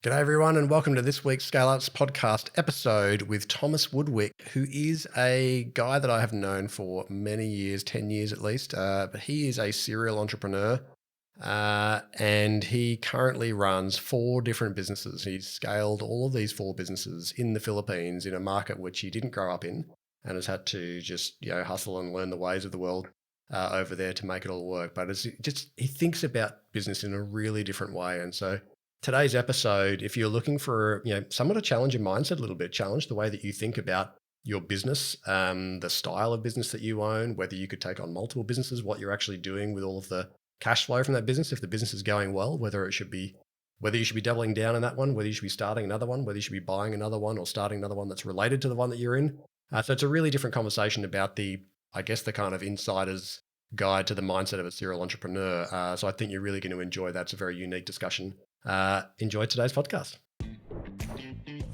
G'day everyone and welcome to this week's Scale Ups podcast episode with Thomas Woudwyk, who is a guy that I have known for many years, 10 years at least, but he is a serial entrepreneur and he currently runs 4 different businesses. He's scaled all of these 4 businesses in the Philippines in a market which he didn't grow up in and has had to just hustle and learn the ways of the world over there to make it all work. But he thinks about business in a really different way. And so today's episode, if you're looking for, someone to challenge your mindset a little bit, challenge the way that you think about your business, the style of business that you own, whether you could take on multiple businesses, what you're actually doing with all of the cash flow from that business, if the business is going well, whether you should be doubling down in that one, whether you should be starting another one, whether you should be buying another one or starting another one that's related to the one that you're in. So it's a really different conversation about the kind of insider's guide to the mindset of a serial entrepreneur. So I think you're really going to enjoy that. It's a very unique discussion. Enjoy today's podcast.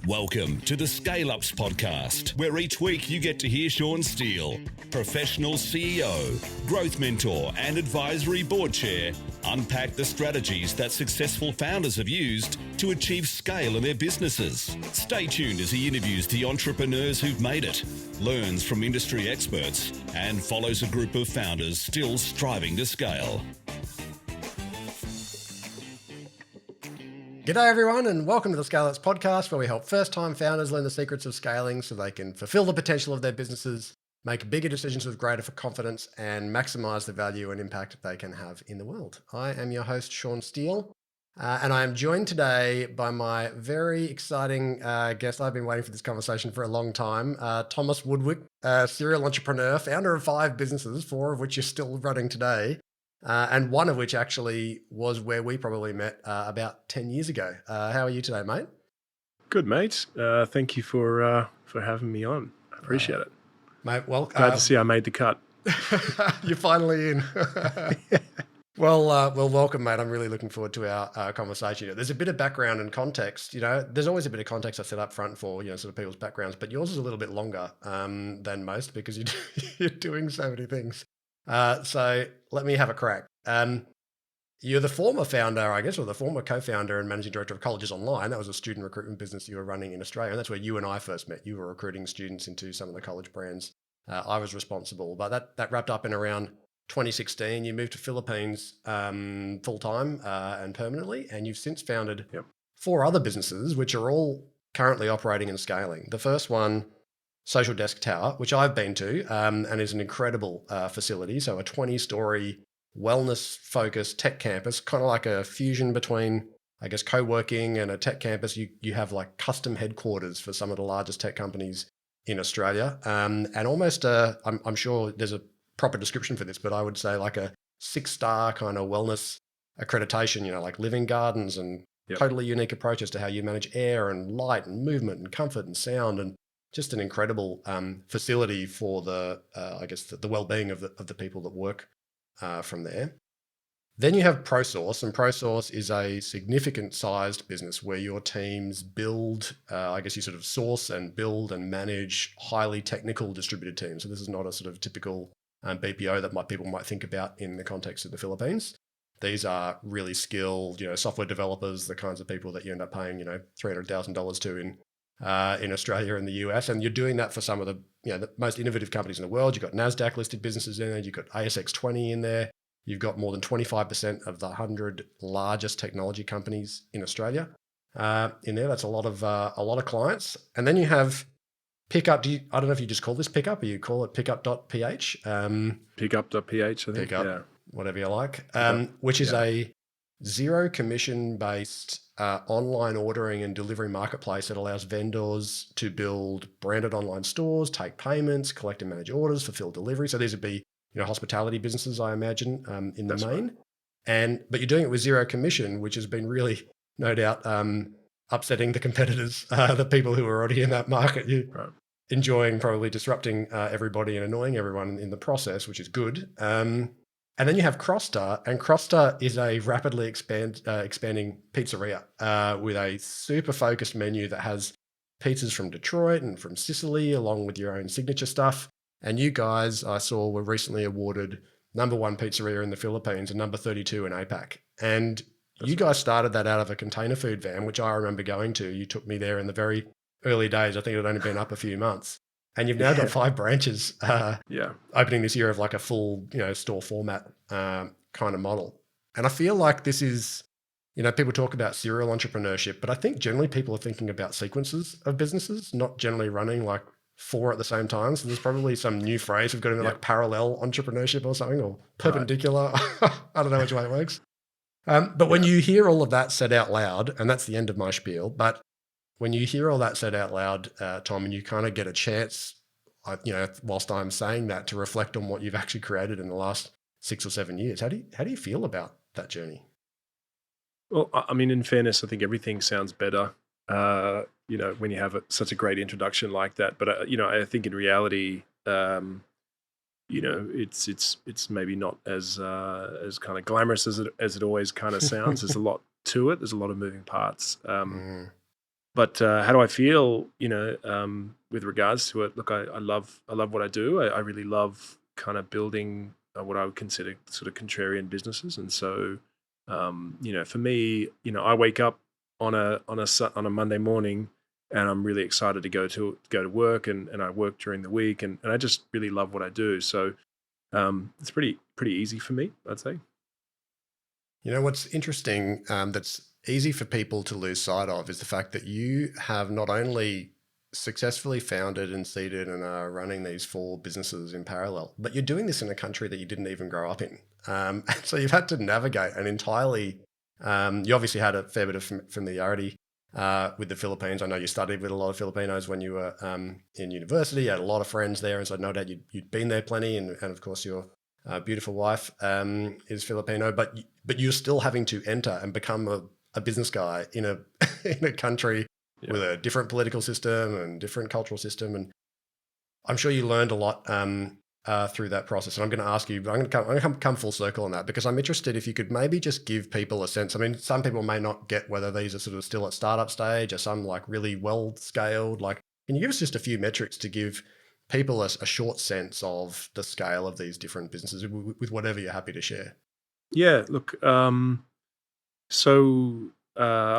Welcome to the Scale Ups podcast, where each week you get to hear Sean Steele, professional CEO, growth mentor, and advisory board chair, unpack the strategies that successful founders have used to achieve scale in their businesses. Stay tuned as he interviews the entrepreneurs who've made it, learns from industry experts, and follows a group of founders still striving to scale. G'day everyone and welcome to the Scale Ups podcast, where we help first-time founders learn the secrets of scaling so they can fulfill the potential of their businesses, make bigger decisions with greater confidence, and maximize the value and impact they can have in the world. I am your host, Sean Steele, and I am joined today by my very exciting guest. I've been waiting for this conversation for a long time, Thomas Woudwyk, serial entrepreneur, founder of 5 businesses, 4 of which you're still running today. And one of which actually was where we probably met about 10 years ago. How are you today, mate? Good, mate. Thank you for having me on. I appreciate it. Mate, well, glad to see I made the cut. You're finally in. Well, welcome, mate. I'm really looking forward to our conversation. There's a bit of background and context. There's always a bit of context I set up front for, sort of people's backgrounds, but yours is a little bit longer than most because you're doing so many things. So let me have a crack. You're the former founder, I guess, or the former co-founder and managing director of Colleges Online. That was a student recruitment business you were running in Australia. And that's where you and I first met. You were recruiting students into some of the college brands. I was responsible, but that wrapped up in around 2016. You moved to Philippines full-time and permanently, and you've since founded 4 other businesses, which are all currently operating and scaling. The first one, Social Desk Tower, which I've been to, and is an incredible facility. So a 20-story wellness-focused tech campus, kind of like a fusion between, I guess, co-working and a tech campus. You have like custom headquarters for some of the largest tech companies in Australia, and almost I'm sure there's a proper description for this, but I would say like a 6-star kind of wellness accreditation. Like living gardens and totally unique approaches to how you manage air and light and movement and comfort and sound and just an incredible facility for the well-being of the people that work from there. Then you have ProSource, and ProSource is a significant sized business where your teams build, you sort of source and build and manage highly technical distributed teams. So this is not a sort of typical BPO that people might think about in the context of the Philippines. These are really skilled, software developers, the kinds of people that you end up paying, $300,000 to in Australia and the US, and you're doing that for some of the most innovative companies in the world. You've got NASDAQ listed businesses in there. You've got ASX 20 in there. You've got more than 25% of the 100 largest technology companies in Australia in there. That's a lot of clients. And then you have Pickup. I don't know if you just call this Pickup or you call it Pickup.PH. Pickup.PH, I think. Pickup, whatever you like, which is a zero commission based online ordering and delivery marketplace that allows vendors to build branded online stores, take payments, collect and manage orders, fulfill delivery. So these would be, hospitality businesses, I imagine, in the main. Right. But you're doing it with zero commission, which has been really, no doubt, upsetting the competitors, the people who are already in that market. You enjoying probably disrupting everybody and annoying everyone in the process, which is good. And then you have Crosta, and Crosta is a rapidly expanding pizzeria with a super focused menu that has pizzas from Detroit and from Sicily, along with your own signature stuff. And you guys, I saw, were recently awarded #1 pizzeria in the Philippines and number 32 in APAC. And You guys started that out of a container food van, which I remember going to. You took me there in the very early days. I think it had only been up a few months. And you've now got Yeah. 5 branches Yeah. opening this year of like a full, store format kind of model. And I feel like this is, people talk about serial entrepreneurship, but I think generally people are thinking about sequences of businesses, not generally running like 4 at the same time. So there's probably some new phrase we've got in there, Yeah. like parallel entrepreneurship or something, or Right. perpendicular. I don't know which way it works. But when you hear all of that said out loud, and that's the end of my spiel, but when you hear all that said out loud, Tom, and you kind of get a chance, whilst I'm saying that, to reflect on what you've actually created in the last 6 or 7 years, how do you feel about that journey? Well, I mean, in fairness, I think everything sounds better, when you have such a great introduction like that. But I think in reality, it's maybe not as kind of glamorous as it always kind of sounds. There's a lot to it. There's a lot of moving parts. But how do I feel? With regards to it, look, I love what I do. I really love kind of building what I would consider sort of contrarian businesses, and so for me, I wake up on a Monday morning, and I'm really excited to go to work, and I work during the week, and I just really love what I do. So it's pretty easy for me, I'd say. What's interesting, that's easy for people to lose sight of, is the fact that you have not only successfully founded and seeded and are running these 4 businesses in parallel, but you're doing this in a country that you didn't even grow up in. So you've had to navigate an entirely, you obviously had a fair bit of familiarity with the Philippines. I know you studied with a lot of Filipinos when you were in university. You had a lot of friends there, and so no doubt you'd been there plenty, and of course your beautiful wife is Filipino, but you're still having to enter and become a business guy in a in a country with a different political system and different cultural system. And I'm sure you learned a lot through that process. And I'm going to ask you, I'm going to come full circle on that, because I'm interested if you could maybe just give people a sense. I mean, some people may not get whether these are sort of still at startup stage or some like really well scaled. Like, can you give us just a few metrics to give people a short sense of the scale of these different businesses with whatever you're happy to share? Yeah, look, I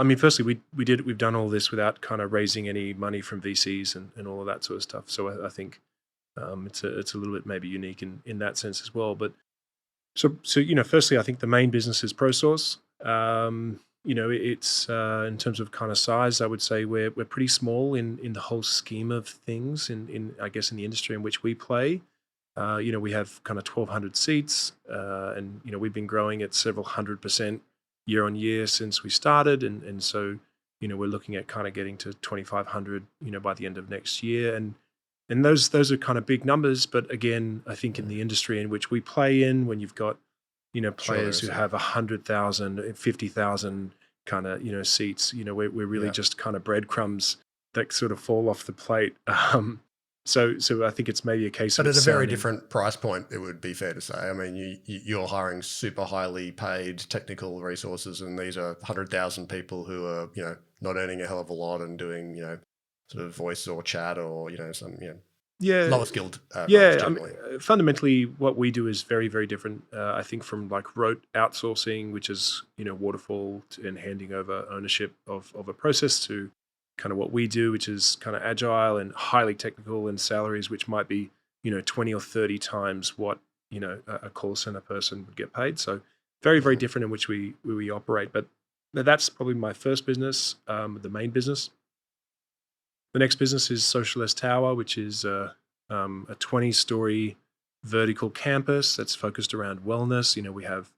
mean, firstly, we've done all this without kind of raising any money from VCs and all of that sort of stuff. So I think it's a little bit maybe unique in that sense as well. But so firstly, I think the main business is ProSource. It's in terms of kind of size, I would say we're pretty small in the whole scheme of things in I guess in the industry in which we play. We have kind of 1,200 seats, and we've been growing at several 100% year on year since we started, and so we're looking at kind of getting to 2,500 by the end of next year, and those are kind of big numbers. But again, I think in the industry in which we play in, when you've got players who have 100,000, 50,000 kind of seats, we're really just kind of breadcrumbs that sort of fall off the plate. So I think it's maybe a case But of at a very different price point, it would be fair to say. I mean, you're hiring super highly paid technical resources, and these are 100,000 people who are, not earning a hell of a lot and doing, sort of voice or chat or, some, lower skilled roles generally. Fundamentally, what we do is very, very different. I think from like rote outsourcing, which is waterfall and handing over ownership of a process, to kind of what we do, which is kind of agile and highly technical, and salaries which might be 20 or 30 times what a call center person would get paid. So very, very different in which we operate. But that's probably my first business, the main business. The next business is Socialist Tower, which is a 20-story vertical campus that's focused around wellness. We have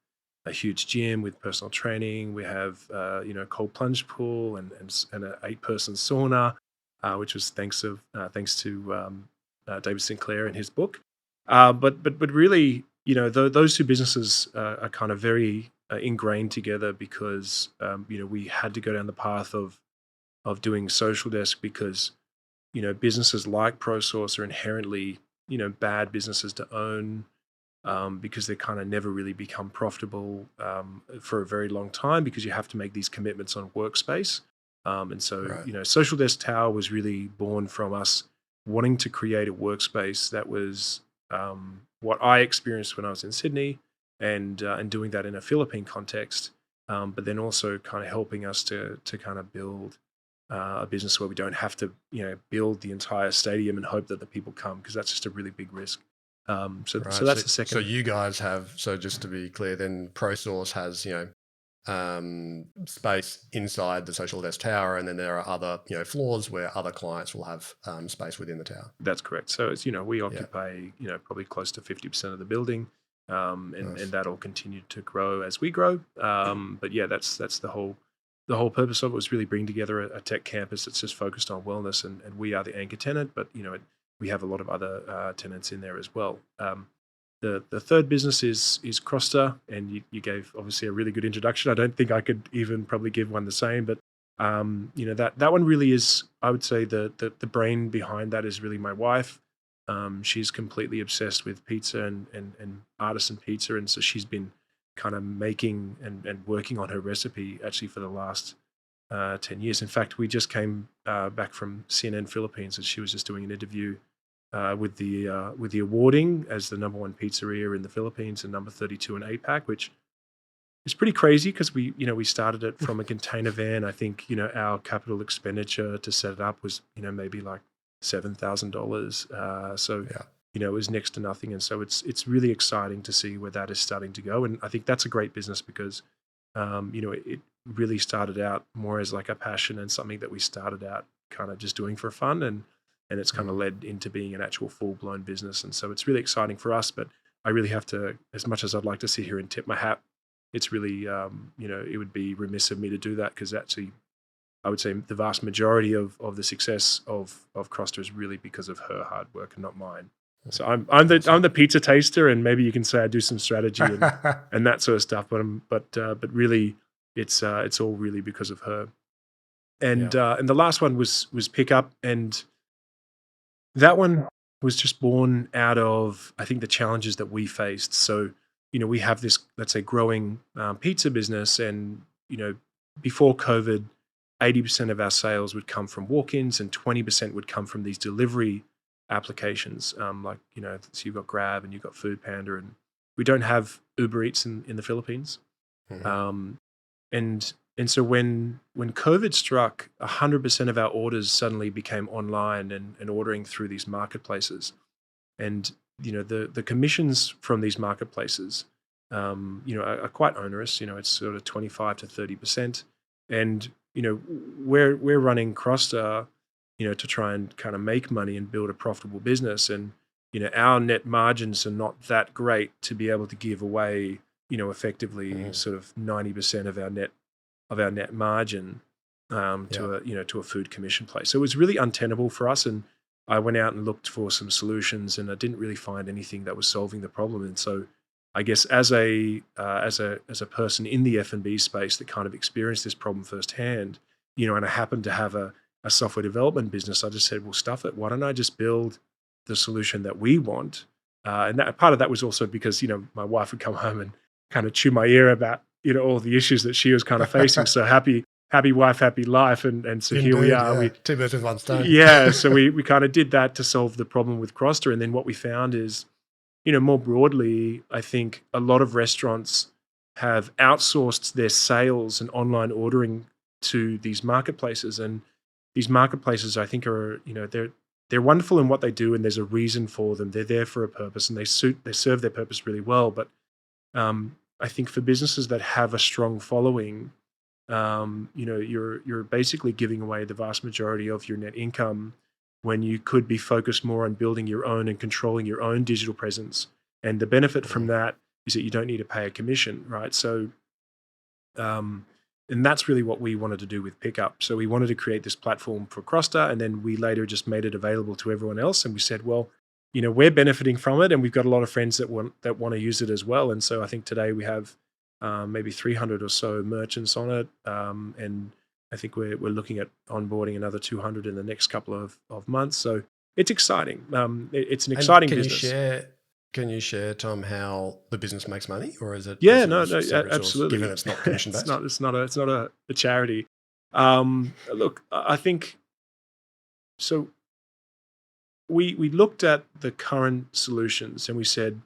a huge gym with personal training. We have a cold plunge pool and an 8-person sauna, which was thanks to David Sinclair and his book. But really, those 2 businesses are kind of very ingrained together, because we had to go down the path of doing Social Desk, because businesses like ProSource are inherently bad businesses to own, because they kind of never really become profitable for a very long time, because you have to make these commitments on workspace. And so, Social Desk Tower was really born from us wanting to create a workspace that was what I experienced when I was in Sydney, and doing that in a Philippine context. but then also kind of helping us to kind of build a business where we don't have to, build the entire stadium and hope that the people come, because that's just a really big risk. So Right. that's the second. So you guys have, so just to be clear, then ProSource has, space inside the social desk tower, and then there are other, floors where other clients will have space within the tower. That's correct. So it's, we Yeah. occupy, probably close to 50% of the building, and Nice. that'll continue to grow as we grow. But yeah, that's the whole purpose of it, was really bring together a tech campus that's just focused on wellness, and we are the anchor tenant, but we have a lot of other tenants in there as well. The third business is Crosta, and you gave obviously a really good introduction. I don't think I could even probably give one the same, but that one really is, I would say, the brain behind that is really my wife. She's completely obsessed with pizza and artisan pizza, and so she's been kind of making and working on her recipe actually for the last 10 years. In fact, we just came back from CNN Philippines, and she was just doing an interview with the awarding as the #1 pizzeria in the Philippines and number 32 in APAC, which is pretty crazy because we started it from a container van. I think our capital expenditure to set it up was maybe like $7,000. So Yeah. it was next to nothing, and so it's really exciting to see where that is starting to go. And I think that's a great business because it really started out more as like a passion and something that we started out kind of just doing for fun, and it's kind of led into being an actual full-blown business. And so it's really exciting for us, but I really have to, as much as I'd like to sit here and tip my hat, it's really, it would be remiss of me to do that, because actually I would say the vast majority of the success of Crosta is really because of her hard work and not mine. So I'm the pizza taster, and maybe you can say I do some strategy and that sort of stuff, but really it's all really because of her. And the last one was Pickup, and that one was just born out of, I think, the challenges that we faced. So, we have this, let's say, growing pizza business, and, before COVID, 80% of our sales would come from walk-ins and 20% would come from these delivery applications. So you've got Grab and you've got Food Panda, and we don't have Uber Eats in the Philippines. Mm-hmm. And so when COVID struck, 100% of our orders suddenly became online and ordering through these marketplaces. And the commissions from these marketplaces, are quite onerous. It's sort of 25 to 30%. And we're running Crosta, to try and kind of make money and build a profitable business. And our net margins are not that great to be able to give away, effectively sort of 90% of our net margin to a food commission place. So it was really untenable for us, and I went out and looked for some solutions, and I didn't really find anything that was solving the problem. And so I guess as a person in the F&B space that kind of experienced this problem firsthand, and I happened to have a software development business, I just said, well, stuff it. Why don't I just build the solution that we want? And that part of that was also because, my wife would come home and kind of chew my ear about, all the issues that she was kind of facing. So happy wife, happy life. And so Indeed, here we are. Yeah. 2 birds with 1 stone. Yeah. So we kind of did that to solve the problem with Crosta. And then what we found is, more broadly, I think a lot of restaurants have outsourced their sales and online ordering to these marketplaces. And these marketplaces, I think, are, they're wonderful in what they do, and there's a reason for them. They're there for a purpose, and they serve their purpose really well. But I think for businesses that have a strong following, you're basically giving away the vast majority of your net income when you could be focused more on building your own and controlling your own digital presence. And the benefit from that is that you don't need to pay a commission, right? So, and that's really what we wanted to do with Pickup. So we wanted to create this platform for Crosta, and then we later just made it available to everyone else. And we said, well, we're benefiting from it, and we've got a lot of friends that want to use it as well. And so I think today we have maybe 300 or so merchants on it, and I think we're looking at onboarding another 200 in the next couple of months. So it's exciting. It's an exciting business. Can you share, Tom, how the business makes money, or is it? Yeah, is it no, a separate source, absolutely. given it's not commission based. It's not a charity. Look, I think so. We looked at the current solutions and we said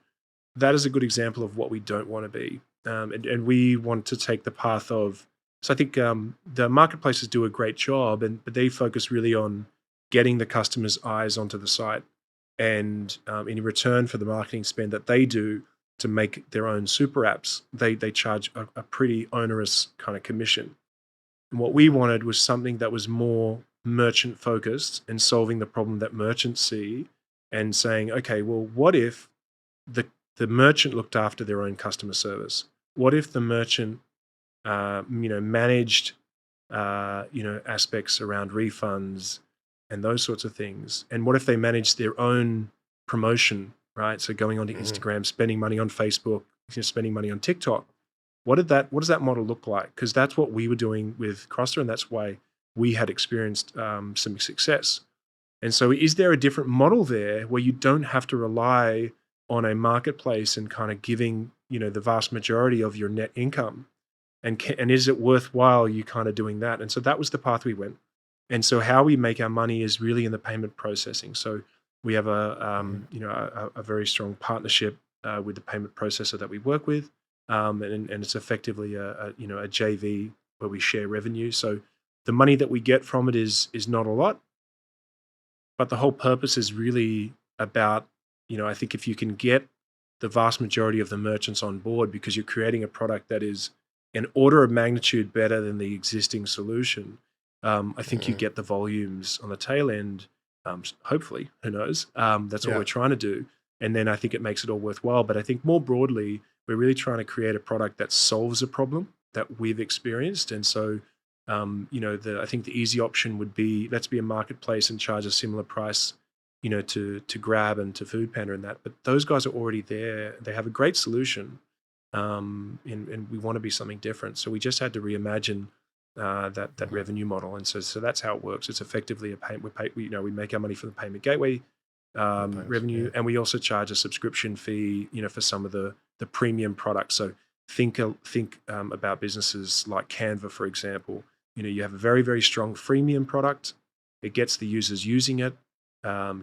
that is a good example of what we don't want to be. and we want to take the path of. So I think the marketplaces do a great job, but they focus really on getting the customer's eyes onto the site, and in return for the marketing spend that they do to make their own super apps, they charge a pretty onerous kind of commission. And what we wanted was something that was more merchant focused and solving the problem that merchants see, and saying, okay, well, what if the merchant looked after their own customer service? What if the merchant managed aspects around refunds and those sorts of things? And what if they managed their own promotion, right? So going onto Instagram, spending money on Facebook, spending money on TikTok. What does that model look like? Because that's what we were doing with Croster, and that's why we had experienced some success. And so is there a different model there where you don't have to rely on a marketplace and kind of giving, the vast majority of your net income? And is it worthwhile you kind of doing that? And so that was the path we went. And so how we make our money is really in the payment processing. So we have a very strong partnership with the payment processor that we work with. And it's effectively a JV where we share revenue. So the money that we get from it is not a lot, but the whole purpose is really about, I think if you can get the vast majority of the merchants on board because you're creating a product that is an order of magnitude better than the existing solution, I think you get the volumes on the tail end. Hopefully, who knows? That's what we're trying to do. And then I think it makes it all worthwhile. But I think more broadly, we're really trying to create a product that solves a problem that we've experienced. And so, I think the easy option would be, let's be a marketplace and charge a similar price, to Grab and to Foodpanda and that. But those guys are already there. They have a great solution, and we want to be something different. So we just had to reimagine that revenue model. And so that's how it works. It's effectively a payment. We make our money from the payment gateway revenue, and we also charge a subscription fee, for some of the premium products. So think about businesses like Canva, for example. You have a very, very strong freemium product. It gets the users using it,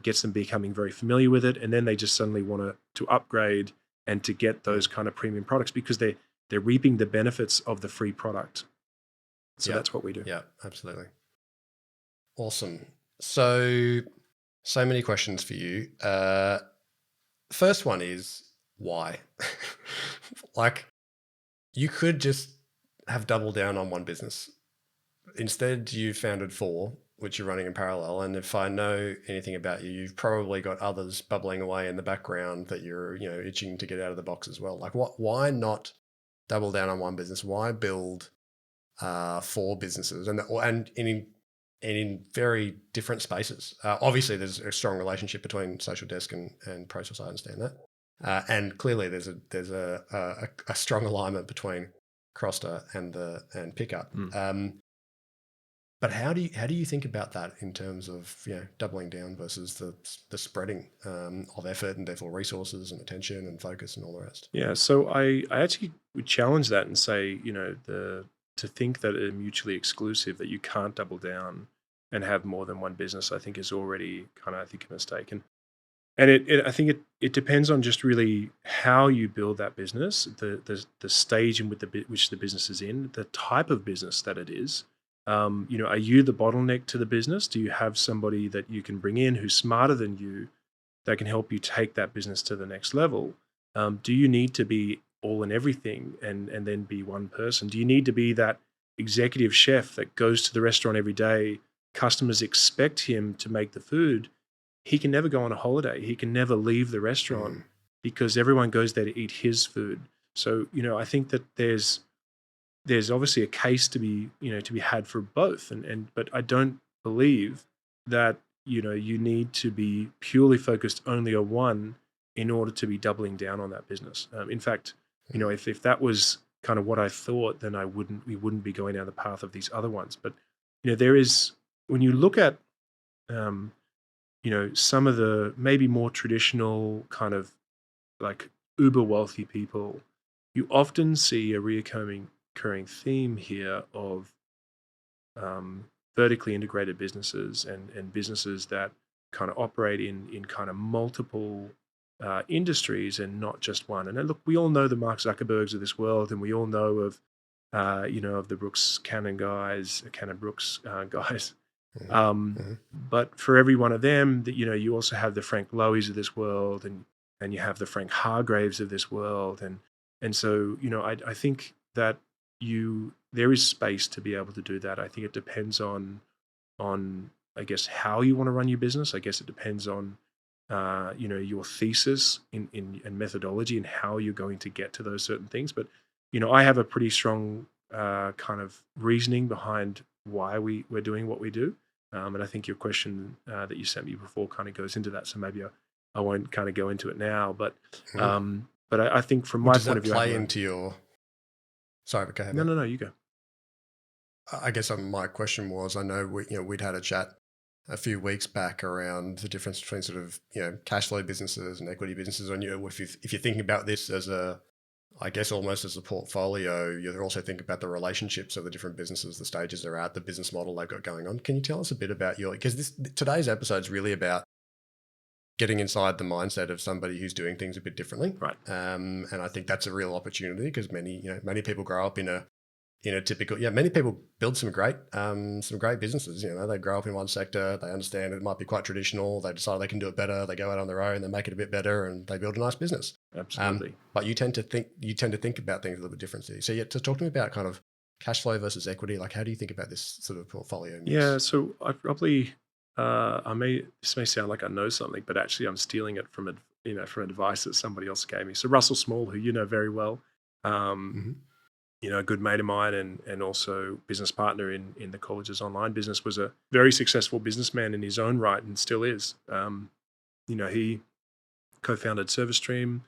gets them becoming very familiar with it, and then they just suddenly want to upgrade and to get those kind of premium products because they're reaping the benefits of the free product. So that's what we do. Yeah, absolutely. Awesome. So many questions for you. First one is why? Like, you could just have doubled down on one business. Instead, you founded 4, which you're running in parallel. And if I know anything about you, you've probably got others bubbling away in the background that you're, itching to get out of the box as well. Like, why not double down on one business? Why build 4 businesses and in very different spaces? Obviously, there's a strong relationship between Social Desk and ProSource. I understand that, and clearly there's a strong alignment between Croster and Pickup. But how do you think about that in terms of doubling down versus the spreading of effort and therefore resources and attention and focus and all the rest? Yeah, so I actually would challenge that and say, to think that they're mutually exclusive, that you can't double down and have more than one business, I think is already kind of, a mistake. And I think it depends on just really how you build that business, the stage in which the business is in, the type of business that it is. Are you the bottleneck to the business? Do you have somebody that you can bring in who's smarter than you that can help you take that business to the next level? Do you need to be all in everything and then be one person? Do you need to be that executive chef that goes to the restaurant every day? Customers expect him to make the food. He can never go on a holiday. He can never leave the restaurant because everyone goes there to eat his food. So, I think that there's obviously a case to be had for both. But I don't believe that, you need to be purely focused only on one in order to be doubling down on that business. In fact, if that was kind of what I thought, then we wouldn't be going down the path of these other ones. But, there is, when you look at, some of the maybe more traditional kind of like uber wealthy people, you often see a recurring theme here of vertically integrated businesses and businesses that kind of operate in kind of multiple industries and not just one. And look, we all know the Mark Zuckerbergs of this world, and we all know of of the Brooks Cannon guys, Cannon Brooks guys. But for every one of them, that you also have the Frank Loweys of this world, and you have the Frank Hargraves of this world, and so I think that there is space to be able to do that. I think it depends on I guess how you want to run your business. I guess it depends on your thesis and methodology and how you're going to get to those certain things. But I have a pretty strong kind of reasoning behind why we're doing what we do. And I think your question that you sent me before kind of goes into that. So maybe I won't kind of go into it now. But I think from my point of view, play into your. Sorry, but go ahead. No, you go. I guess my question was, I know we'd had a chat a few weeks back around the difference between sort of cash flow businesses and equity businesses. And if you're thinking about this as I guess almost as a portfolio, you also think about the relationships of the different businesses, the stages they're at, the business model they've got going on. Can you tell us a bit about because today's episode is really about getting inside the mindset of somebody who's doing things a bit differently, right? And I think that's a real opportunity because many people grow up in a typical, many people build some great businesses. They grow up in one sector, they understand it might be quite traditional, they decide they can do it better, they go out on their own, they make it a bit better, and they build a nice business. Absolutely. But you tend to think about things a little bit differently. So to talk to me about kind of cash flow versus equity, like how do you think about this sort of portfolio mix? Yeah, so I probably this may sound like I know something, but actually I'm stealing it from advice that somebody else gave me. So Russell Small, who you know very well, a good mate of mine and also business partner in the college's online business, was a very successful businessman in his own right and still is. He co-founded ServiceStream,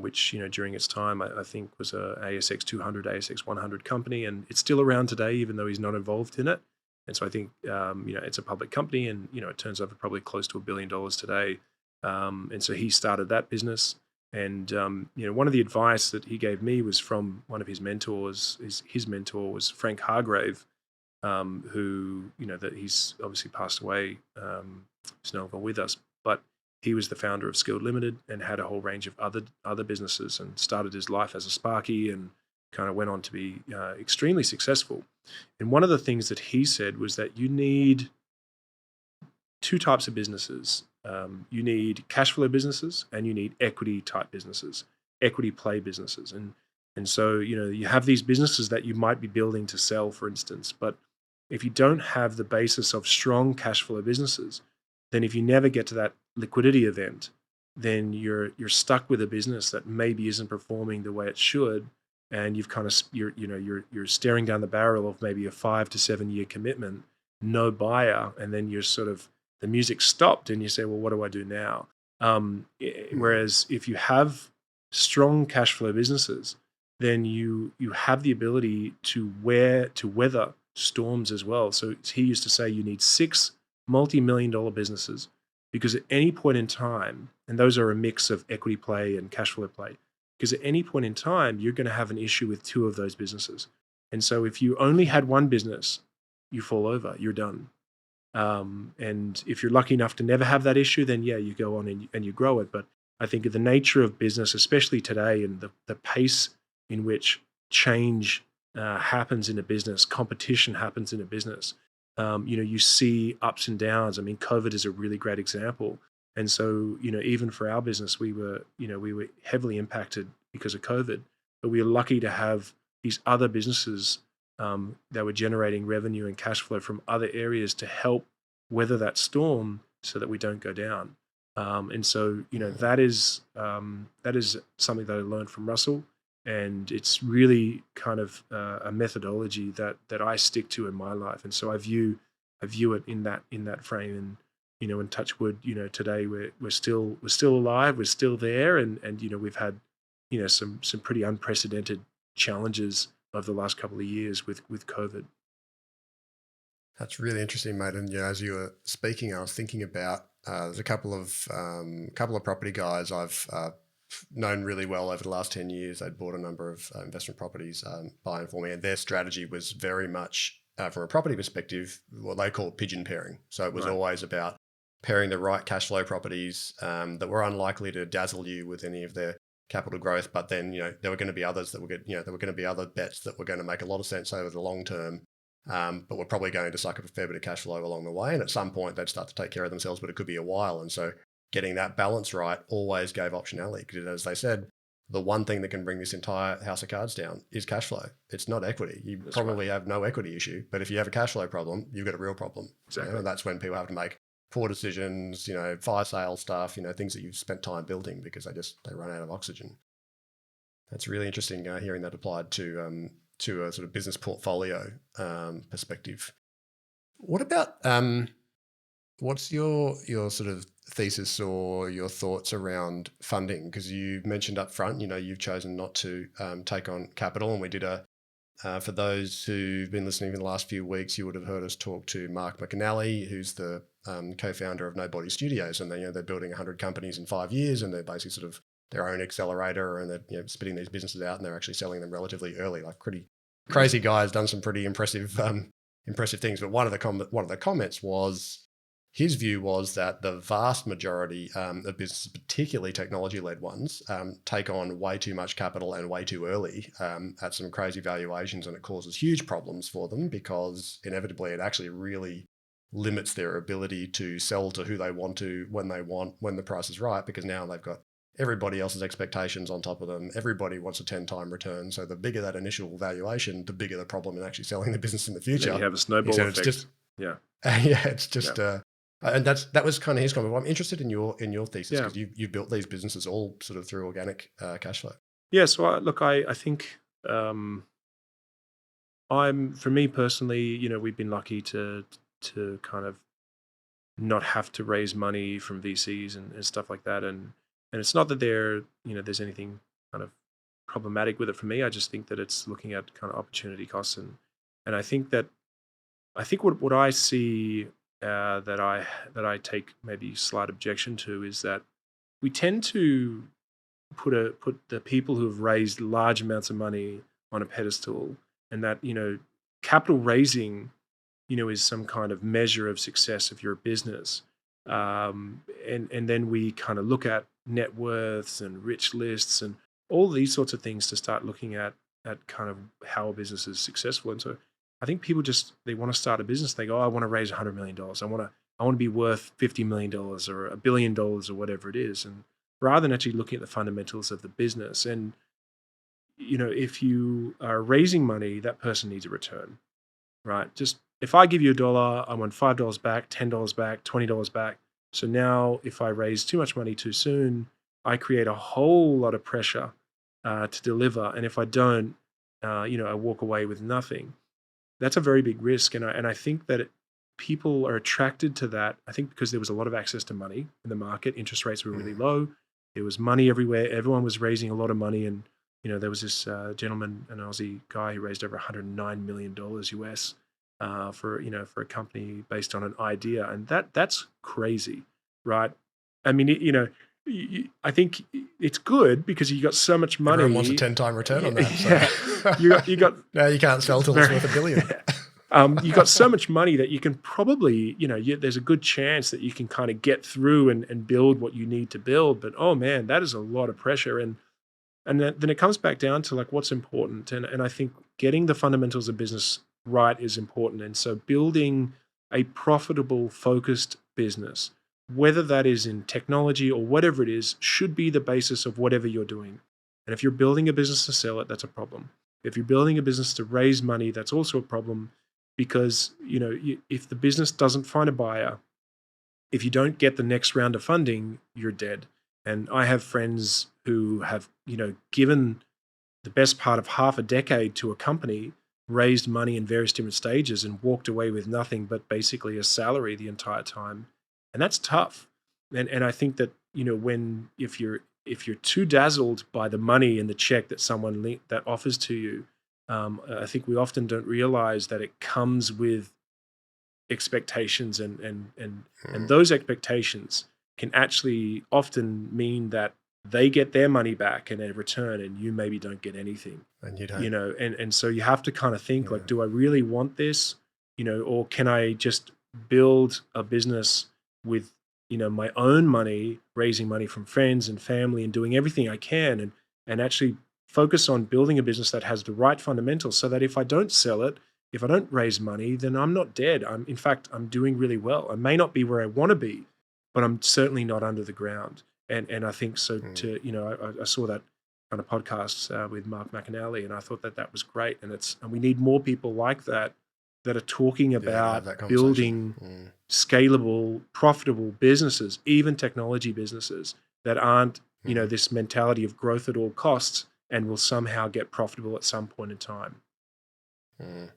which during its time I think was a ASX 200, ASX 100 company, and it's still around today even though he's not involved in it. And so I think it's a public company, and it turns over probably close to $1 billion today. And so he started that business. And one of the advice that he gave me was from one of his mentors. His mentor was Frank Hargrave, who that he's obviously passed away. He's no longer with us, but he was the founder of Skilled Limited and had a whole range of other businesses, and started his life as a Sparky and kind of went on to be extremely successful. And one of the things that he said was that you need two types of businesses. You need cash flow businesses and you need equity type businesses, equity play businesses. And so, you have these businesses that you might be building to sell, for instance, but if you don't have the basis of strong cash flow businesses, then if you never get to that liquidity event, then you're stuck with a business that maybe isn't performing the way it should. And you've kind of, you're staring down the barrel of maybe a 5 to 7 year commitment, no buyer. And then you're sort of, the music stopped and you say, well, what do I do now? Whereas if you have strong cash flow businesses, then you have the ability to weather storms as well. So he used to say you need 6 multi-million-dollar businesses, because at any point in time, and those are a mix of equity play and cash flow play, because at any point in time, you're going to have an issue with 2 of those businesses. And so if you only had one business, you fall over, you're done. And if you're lucky enough to never have that issue, then you go on and you grow it. But I think the nature of business, especially today, and the pace in which change happens in a business, competition happens in a business, you see ups and downs. I mean, COVID is a really great example. And so, even for our business, we were heavily impacted because of COVID, but we were lucky to have these other businesses that were generating revenue and cash flow from other areas to help weather that storm so that we don't go down. And so, that is something that I learned from Russell, and it's really kind of a methodology that I stick to in my life. And so I view it in that frame. And in touch wood, today we're still alive, we're still there, and we've had some pretty unprecedented challenges over the last couple of years with COVID. That's really interesting, mate. And as you were speaking, I was thinking about there's a couple of property guys I've known really well over the last 10 years. They'd bought a number of investment properties buying for me, and their strategy was very much from a property perspective what they call pigeon pairing. So it was always about pairing the right cash flow properties that were unlikely to dazzle you with any of their capital growth, but then there were going to be others that were good, there were going to be other bets that were going to make a lot of sense over the long term, but we're probably going to suck up a fair bit of cash flow along the way, and at some point they'd start to take care of themselves, but it could be a while. And so getting that balance right always gave optionality, because as they said, the one thing that can bring this entire house of cards down is cash flow. It's not equity. You That's probably have no equity issue, but if you have a cash flow problem, you've got a real problem. Exactly. And that's when people have to make poor decisions, fire sale stuff, things that you've spent time building because they run out of oxygen. That's really interesting hearing that applied to a sort of business portfolio perspective. What about what's your sort of thesis or your thoughts around funding? Because you mentioned up front, you've chosen not to take on capital, and we did for those who've been listening in the last few weeks, you would have heard us talk to Mark McAnally, who's the co-founder of Nobody Studios, and they're building 100 companies in 5 years, and they're basically sort of their own accelerator, and they're spitting these businesses out, and they're actually selling them relatively early. Like pretty crazy guy, has done some pretty impressive things. But one of the comments was, his view was that the vast majority of businesses, particularly technology-led ones, take on way too much capital and way too early at some crazy valuations, and it causes huge problems for them because inevitably it actually really limits their ability to sell to who they want to, when the price is right, because now they've got everybody else's expectations on top of them. Everybody wants a 10-time return. So the bigger that initial valuation, the bigger the problem in actually selling the business in the future. You have a snowball effect. It's just and that was kind of his comment. Well, I'm interested in your thesis, because you've built these businesses all sort of through organic cash flow. Yeah. So I think for me personally, we've been lucky to kind of not have to raise money from VCs and stuff like that. And it's not that there's anything kind of problematic with it for me. I just think that it's looking at kind of opportunity costs, and I think what I see that I take maybe slight objection to is that we tend to put the people who have raised large amounts of money on a pedestal, and that capital raising is some kind of measure of success of your business, and then we kind of look at net worths and rich lists and all these sorts of things to start looking at kind of how a business is successful. And so I think people they want to start a business. They go, I want to raise $100 million. I want to be worth $50 million or $1 billion or whatever it is. And rather than actually looking at the fundamentals of the business, and if you are raising money, that person needs a return, right? Just if I give you $1, I want $5 back, $10 back, $20 back. So now if I raise too much money too soon, I create a whole lot of pressure to deliver. And if I don't, I walk away with nothing. That's a very big risk. And I think that people are attracted to that. I think because there was a lot of access to money in the market. Interest rates were really low. There was money everywhere. Everyone was raising a lot of money. And, there was this gentleman, an Aussie guy, who raised over $109 million US for a company based on an idea. And that's crazy, right? I mean, I think it's good because you got so much money. Everyone wants a 10-time return on that. So. Yeah. You got no, you can't sell till it's worth $1 billion. You got so much money that you can probably, there's a good chance that you can kind of get through and build what you need to build. But oh man, that is a lot of pressure. And then it comes back down to like what's important. And I think getting the fundamentals of business right is important. And so building a profitable, focused business, whether that is in technology or whatever it is, should be the basis of whatever you're doing. And if you're building a business to sell it, that's a problem. If you're building a business to raise money, that's also a problem, because if the business doesn't find a buyer, if you don't get the next round of funding, you're dead. And I have friends who have given the best part of half a decade to a company, raised money in various different stages, and walked away with nothing but basically a salary the entire time. And that's tough. And I think that, if you're too dazzled by the money and the check that someone that offers to you, I think we often don't realize that it comes with expectations, and those expectations can actually often mean that they get their money back in a return, and you maybe don't get anything. And you don't. And so you have to kind of think like, do I really want this? Or can I just build a business with my own money, raising money from friends and family and doing everything I can and actually focus on building a business that has the right fundamentals so that if I don't sell it, if I don't raise money, then I'm not dead. In fact, I'm doing really well. I may not be where I want to be, but I'm certainly not under the ground. And I think so Mm. I saw that kind of podcast with Mark McAnally, and I thought that was great. And we need more people like that are talking Yeah, to have about that conversation. building Mm. scalable, profitable businesses, even technology businesses that aren't, Mm. this mentality of growth at all costs and will somehow get profitable at some point in time. Mm.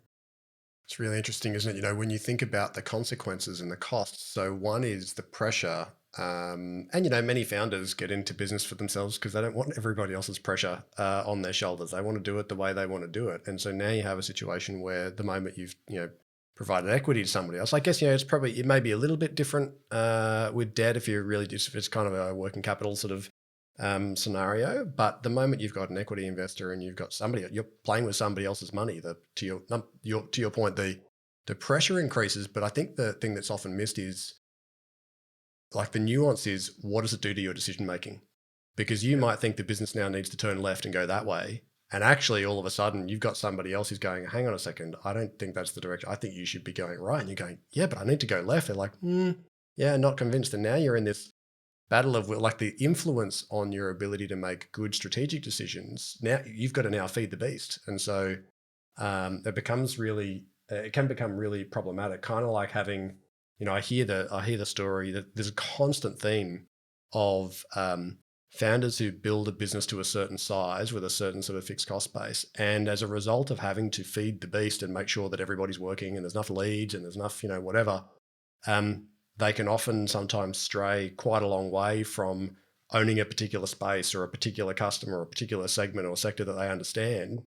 It's really interesting, isn't it? When you think about the consequences and the costs. So one is the pressure. And many founders get into business for themselves because they don't want everybody else's pressure on their shoulders. They want to do it the way they want to do it. And so now you have a situation where the moment you've provided equity to somebody else, I guess it may be a little bit different with debt if if it's kind of a working capital sort of scenario. But the moment you've got an equity investor and you've got somebody, you're playing with somebody else's money. To your point, the pressure increases. But I think the thing that's often missed is like the nuance is what does it do to your decision making? Because you Yeah. might think the business now needs to turn left and go that way. And actually, all of a sudden, you've got somebody else who's going, hang on a second, I don't think that's the direction. I think you should be going right. And you're going, yeah, but I need to go left. They're like, yeah, not convinced. And now you're in this battle of like the influence on your ability to make good strategic decisions. Now you've got to now feed the beast. And so it can become really problematic, kind of like having, I hear the story that there's a constant theme of founders who build a business to a certain size with a certain sort of fixed cost base. And as a result of having to feed the beast and make sure that everybody's working and there's enough leads and there's enough, whatever, um, they can often sometimes stray quite a long way from owning a particular space or a particular customer or a particular segment or sector that they understand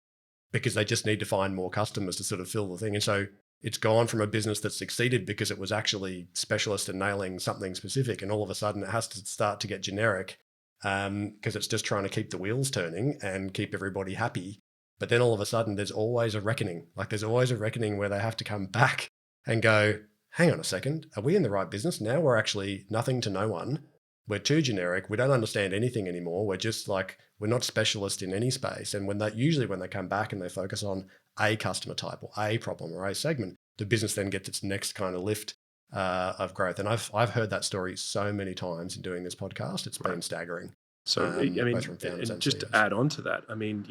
because they just need to find more customers to sort of fill the thing. And so it's gone from a business that succeeded because it was actually specialist in nailing something specific. And all of a sudden it has to start to get generic because it's just trying to keep the wheels turning and keep everybody happy. But then all of a sudden there's always a reckoning. Like there's always a reckoning where they have to come back and go, hang on a second, are we in the right business? Now we're actually nothing to no one. We're too generic. We don't understand anything anymore. We're just like, we're not specialist in any space. And when they come back and they focus on a customer type or a problem or a segment, the business then gets its next kind of lift of growth. And I've heard that story so many times in doing this podcast. It's been staggering. So, I Both mean, from founders and and just to CEOs. add on to that, I mean,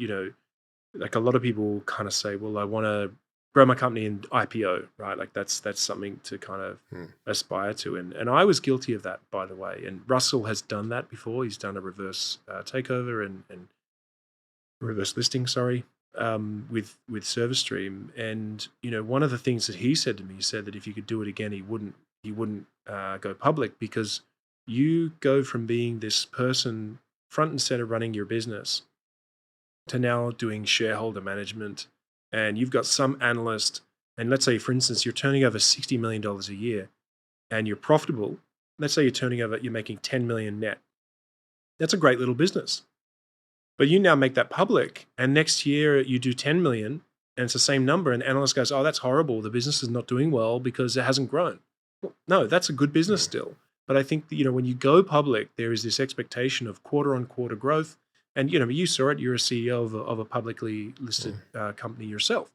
like a lot of people kind of say, well, I want to grow my company in IPO, right? Like that's something to kind of aspire to. And I was guilty of that, by the way. And Russell has done that before. He's done a reverse takeover and reverse listing, sorry, with ServiceStream. And one of the things that he said to me, he said that if he could do it again, he wouldn't go public because you go from being this person front and center running your business to now doing shareholder management, and you've got some analyst, and let's say, for instance, you're turning over $60 million a year and you're profitable. Let's say you're making 10 million net. That's a great little business. But you now make that public, and next year you do 10 million, and it's the same number, and analyst goes, oh, that's horrible. The business is not doing well because it hasn't grown. Well, no, that's a good business still. But I think that, when you go public, there is this expectation of quarter-on-quarter growth. And you saw it. You're a CEO of a publicly listed company yourself.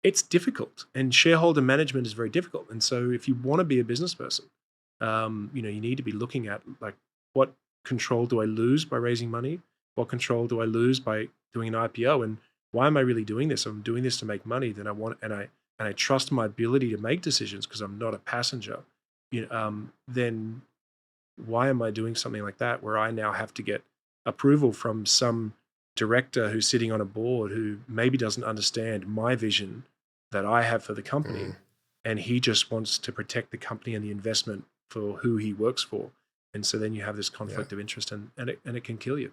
It's difficult, and shareholder management is very difficult. And so, if you want to be a business person, you need to be looking at like what control do I lose by raising money? What control do I lose by doing an IPO? And why am I really doing this? I'm doing this to make money. Then I trust my ability to make decisions because I'm not a passenger. Then why am I doing something like that where I now have to get approval from some director who's sitting on a board who maybe doesn't understand my vision that I have for the company, and he just wants to protect the company and the investment for who he works for. And so then you have this conflict of interest, and it can kill you.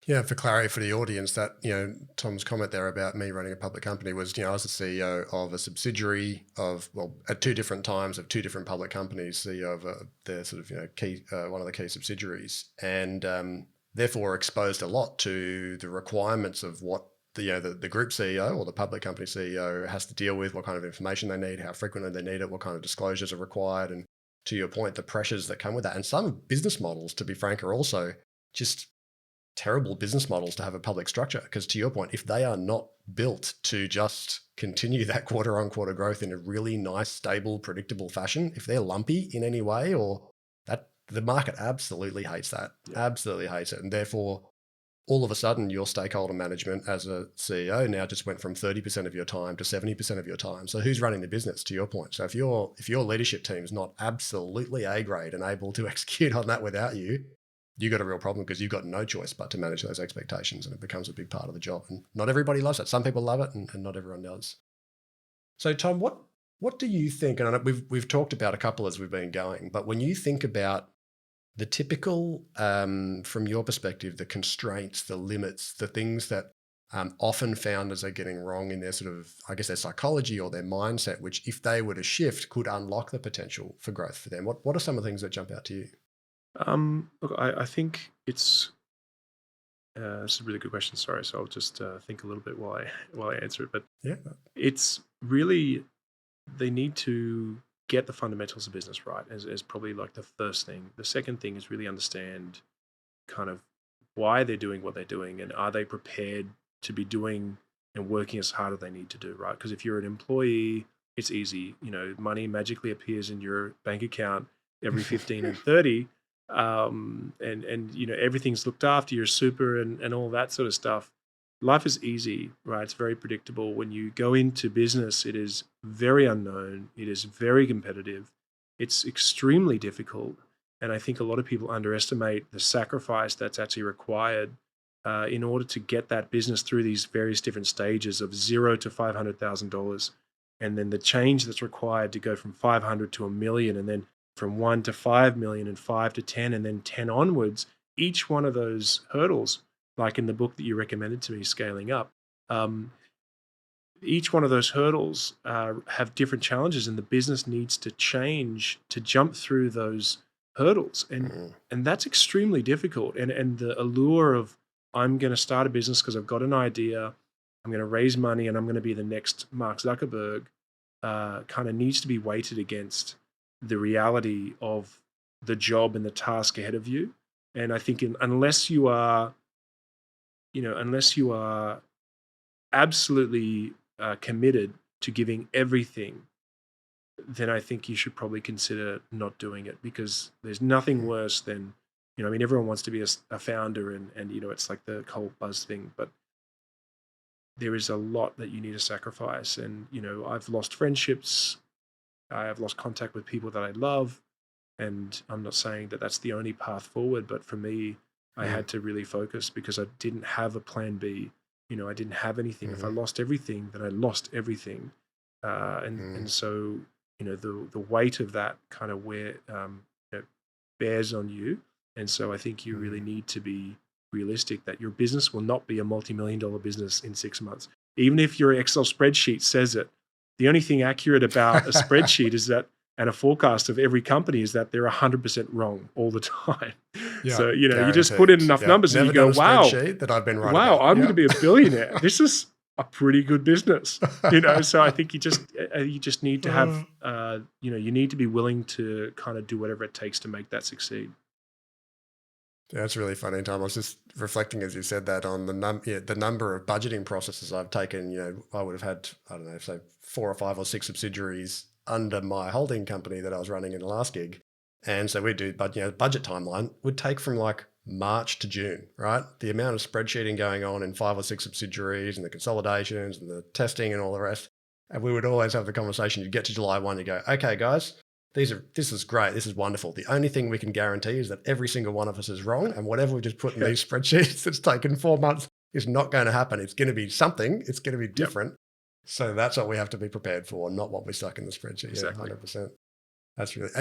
Yeah, for clarity for the audience, that Tom's comment there about me running a public company was, I was the CEO of a subsidiary of, well, at two different times of two different public companies, CEO of their sort of key one of the key subsidiaries, and therefore exposed a lot to the requirements of what the group CEO or the public company CEO has to deal with, what kind of information they need, how frequently they need it, what kind of disclosures are required, and to your point, the pressures that come with that. And some business models, to be frank, are also just terrible business models to have a public structure. Because to your point, if they are not built to just continue that quarter on quarter growth in a really nice, stable, predictable fashion, if they're lumpy in any way, or that, the market absolutely hates that, absolutely hates it. And therefore, all of a sudden, your stakeholder management as a CEO now just went from 30% of your time to 70% of your time. So who's running the business, to your point? So if your leadership team is not absolutely A grade and able to execute on that without you, you got a real problem, because you've got no choice but to manage those expectations, and it becomes a big part of the job. And not everybody loves it. Some people love it, and not everyone does. So Tom, what do you think? And I know we've talked about a couple as we've been going, but when you think about the typical, from your perspective, the constraints, the limits, the things that often founders are getting wrong in their sort of, I guess, their psychology or their mindset, which if they were to shift could unlock the potential for growth for them. What are some of the things that jump out to you? Look, I think it's a really good question. Sorry, so I'll just think a little bit while I answer it. But yeah, it's really, they need to get the fundamentals of business right as probably like the first thing. The second thing is really understand kind of why they're doing what they're doing, and are they prepared to be doing and working as hard as they need to do, right? Because if you're an employee, it's easy. Money magically appears in your bank account every 15 and 30. And everything's looked after, your super and all that sort of stuff. Life is easy, right? It's very predictable. When you go into business, it is very unknown. It is very competitive. It's extremely difficult. And I think a lot of people underestimate the sacrifice that's actually required in order to get that business through these various different stages of $0 to $500,000. And then the change that's required to go from 500 to $1 million, and then from 1 to 5 million, and 5 to 10, and then 10 onwards. Each one of those hurdles, like in the book that you recommended to me, Scaling Up, each one of those hurdles have different challenges, and the business needs to change to jump through those hurdles. And that's extremely difficult. And the allure of, I'm going to start a business because I've got an idea, I'm going to raise money, and I'm going to be the next Mark Zuckerberg, kind of needs to be weighted against the reality of the job and the task ahead of you. And I think unless you are absolutely committed to giving everything, then I think you should probably consider not doing it, because there's nothing worse than, everyone wants to be a founder and it's like the whole buzz thing, but there is a lot that you need to sacrifice. And, I've lost friendships, I have lost contact with people that I love, and I'm not saying that that's the only path forward, but for me, I had to really focus, because I didn't have a plan B. I didn't have anything. If I lost everything, then I lost everything. And so, the weight of that kind of bears on you. And so I think you really need to be realistic that your business will not be a multi-million-dollar business in 6 months. Even if your Excel spreadsheet says it, the only thing accurate about a spreadsheet is that, and a forecast of every company, is that they're 100% wrong all the time. Yeah, so, you just put in enough numbers and you go, wow, that I've been right wow, about. I'm going to be a billionaire. This is a pretty good business, So I think you just need to have, you need to be willing to kind of do whatever it takes to make that succeed. Yeah, that's really funny, Tom. I was just reflecting as you said that on the number of budgeting processes I've taken. I would have had, I don't know, say 4 or 5 or 6 subsidiaries under my holding company that I was running in the last gig. And so we do, but budget timeline would take from like March to June, right? The amount of spreadsheeting going on in 5 or 6 subsidiaries and the consolidations and the testing and all the rest. And we would always have the conversation. You get to July 1, you go, okay, guys, this is great. This is wonderful. The only thing we can guarantee is that every single one of us is wrong. And whatever we just put in these spreadsheets that's taken 4 months is not going to happen. It's going to be something. It's going to be different. Yep. So that's what we have to be prepared for, not what we stuck in the spreadsheet. Exactly. 100%. That's really,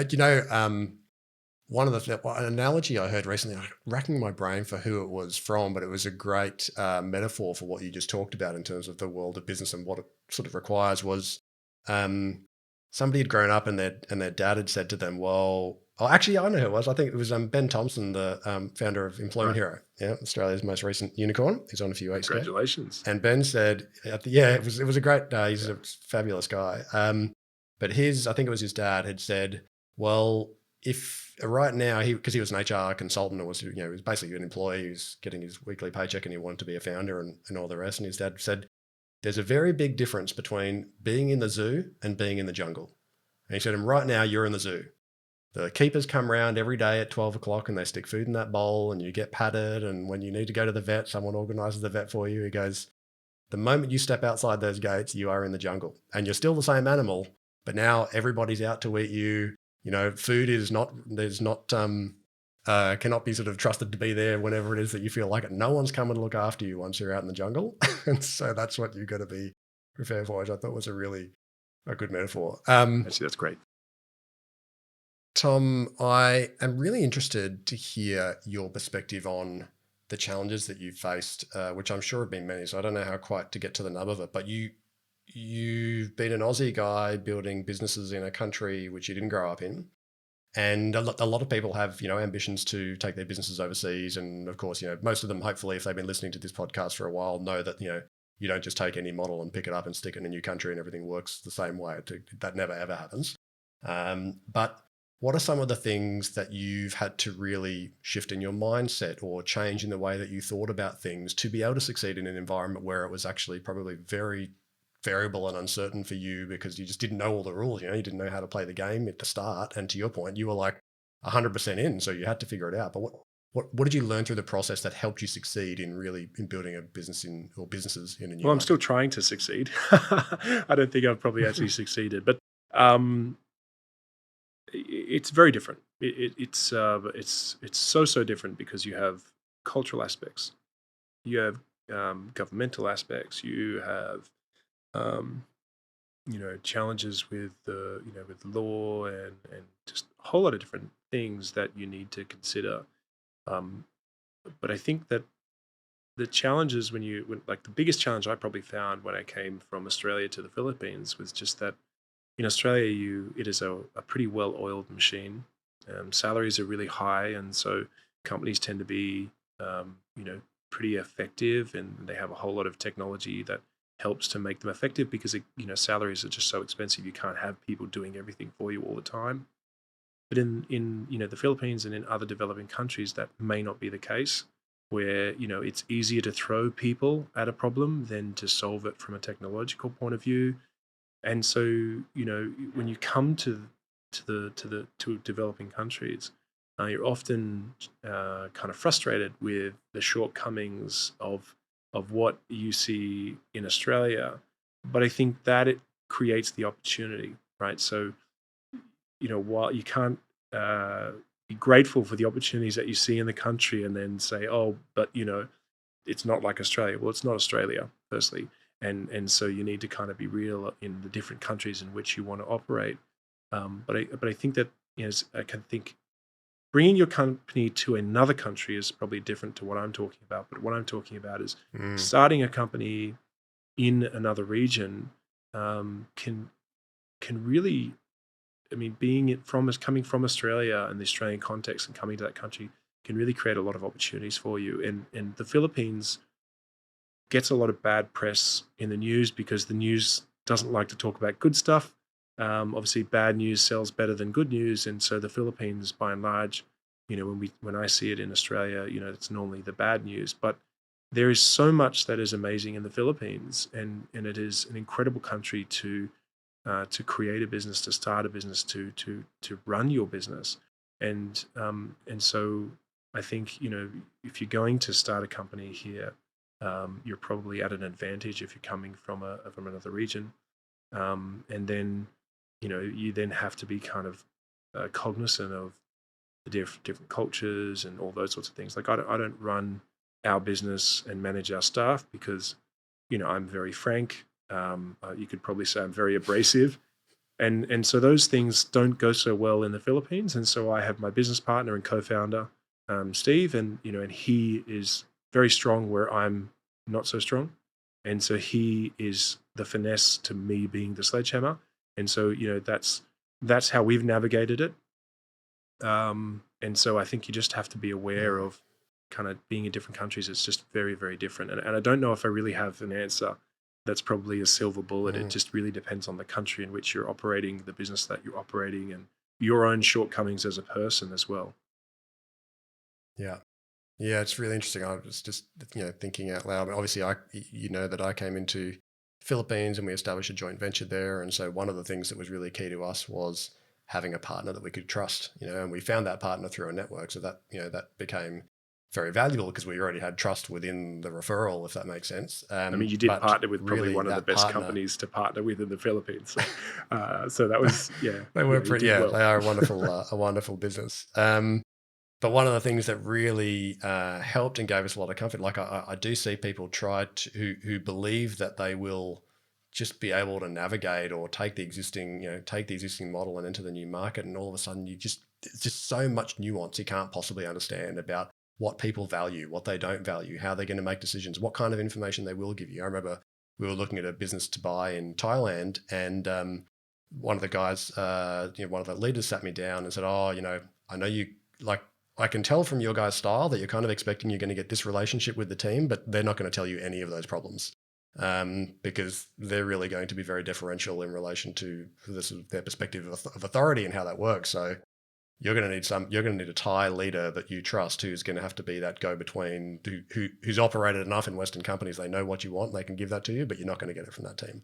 one of an analogy I heard recently, I'm racking my brain for who it was from, but it was a great metaphor for what you just talked about in terms of the world of business and what it sort of requires was somebody had grown up and their dad had said to them, actually, I know who it was. I think it was Ben Thompson, the founder of Employment Hero, Australia's most recent unicorn. He's on a few weeks ago. Congratulations. And Ben said, it was a great, he's a fabulous guy. But I think it was his dad had said, well, if right now because he was an HR consultant, and was he was basically an employee who's getting his weekly paycheck, and he wanted to be a founder and all the rest. And his dad said, "There's a very big difference between being in the zoo and being in the jungle." And he said, "And right now you're in the zoo. The keepers come round every day at 12 o'clock and they stick food in that bowl and you get patted. And when you need to go to the vet, someone organizes the vet for you." He goes, "The moment you step outside those gates, you are in the jungle and you're still the same animal, but now everybody's out to eat you. Food is not, cannot be sort of trusted to be there whenever it is that you feel like it. No one's coming to look after you once you're out in the jungle." And so that's what you've got to be prepared for, which I thought was a good metaphor. Actually, that's great. Tom, I am really interested to hear your perspective on the challenges that you've faced, which I'm sure have been many. So I don't know how quite to get to the nub of it, but you've been an Aussie guy building businesses in a country which you didn't grow up in. And a lot of people have, ambitions to take their businesses overseas. And of course, most of them, hopefully, if they've been listening to this podcast for a while, know that, you don't just take any model and pick it up and stick it in a new country and everything works the same way. That never, ever happens. But what are some of the things that you've had to really shift in your mindset or change in the way that you thought about things to be able to succeed in an environment where it was actually probably very variable and uncertain for you because you just didn't know all the rules, you didn't know how to play the game at the start. And to your point, you were like 100% in, so you had to figure it out. But what did you learn through the process that helped you succeed in building a business or businesses in a new Well, I'm market? still trying to succeed. I don't think I've probably actually succeeded, but it's very different. It's so different because you have cultural aspects, you have governmental aspects, you have challenges with with law and just a whole lot of different things that you need to consider. But I think that the challenges like the biggest challenge I probably found when I came from Australia to the Philippines was just that in Australia, it is a pretty well-oiled machine. Salaries are really high, and so companies tend to be, pretty effective, and they have a whole lot of technology that helps to make them effective because salaries are just so expensive. You can't have people doing everything for you all the time. But in the Philippines and in other developing countries, that may not be the case. Where it's easier to throw people at a problem than to solve it from a technological point of view. And so, when you come to developing countries, you're often kind of frustrated with the shortcomings of what you see in Australia. But I think that it creates the opportunity, right? So, while you can't be grateful for the opportunities that you see in the country and then say, oh, but it's not like Australia. Well, it's not Australia, firstly. And so you need to kind of be real in the different countries in which you want to operate. But I think that I can think bringing your company to another country is probably different to what I'm talking about. But what I'm talking about is starting a company in another region can really, coming from Australia and the Australian context and coming to that country can really create a lot of opportunities for you. And the Philippines gets a lot of bad press in the news because the news doesn't like to talk about good stuff. Obviously, bad news sells better than good news, and so the Philippines, by and large, when I see it in Australia, it's normally the bad news. But there is so much that is amazing in the Philippines, and it is an incredible country to create a business, to start a business, to run your business, and so I think if you're going to start a company here. You're probably at an advantage if you're coming from another region, and then you then have to be kind of cognizant of the different cultures and all those sorts of things. Like I don't run our business and manage our staff because I'm very frank. You could probably say I'm very abrasive, and so those things don't go so well in the Philippines. And so I have my business partner and co-founder, Steve, and and he is very strong where I'm not so strong. And so he is the finesse to me being the sledgehammer. And so, that's how we've navigated it. And so I think you just have to be aware of kind of being in different countries. It's just very, very different. And I don't know if I really have an answer that's probably a silver bullet. It just really depends on the country in which you're operating, the business that you're operating, and your own shortcomings as a person as well. Yeah. Yeah, it's really interesting. I was just thinking out loud. Obviously, that I came into Philippines and we established a joint venture there, and so one of the things that was really key to us was having a partner that we could trust. And we found that partner through a network, so that that became very valuable because we already had trust within the referral, if that makes sense. I mean, you did But partner with probably really, one of the that best partner, companies to partner with in the Philippines. So that was, they were you pretty. did Yeah, well. they are a wonderful business. But one of the things that really helped and gave us a lot of comfort, like I do see people who believe that they will just be able to navigate or take the existing model and enter the new market, and all of a sudden it's just so much nuance you can't possibly understand about what people value, what they don't value, how they're going to make decisions, what kind of information they will give you. I remember we were looking at a business to buy in Thailand, and one of the guys, one of the leaders sat me down and said, "Oh, I know you like." I can tell from your guys' style that you're kind of expecting you're going to get this relationship with the team, but they're not going to tell you any of those problems because they're really going to be very deferential in relation to their perspective of authority and how that works. So you're going to need a Thai leader that you trust, who's going to have to be that go-between, who's operated enough in Western companies. They know what you want, and they can give that to you, but you're not going to get it from that team.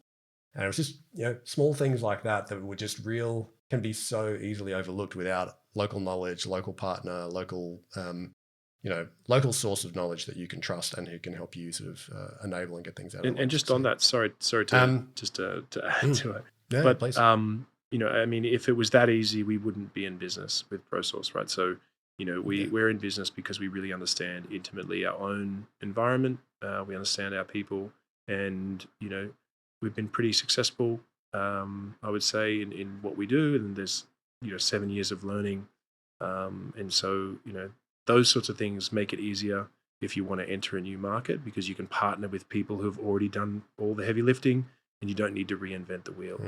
And it was just, small things like that were just can be so easily overlooked without local knowledge, local partner, local source of knowledge that you can trust and who can help you sort of enable and get things out. And just on that, sorry to add to it. Yeah, but please. I mean, if it was that easy, we wouldn't be in business with ProSource, right? So, we're in business because we really understand intimately our own environment. We understand our people, and we've been pretty successful, I would say, in what we do. And there's 7 years of learning, and so those sorts of things make it easier if you want to enter a new market, because you can partner with people who've already done all the heavy lifting, and you don't need to reinvent the wheel.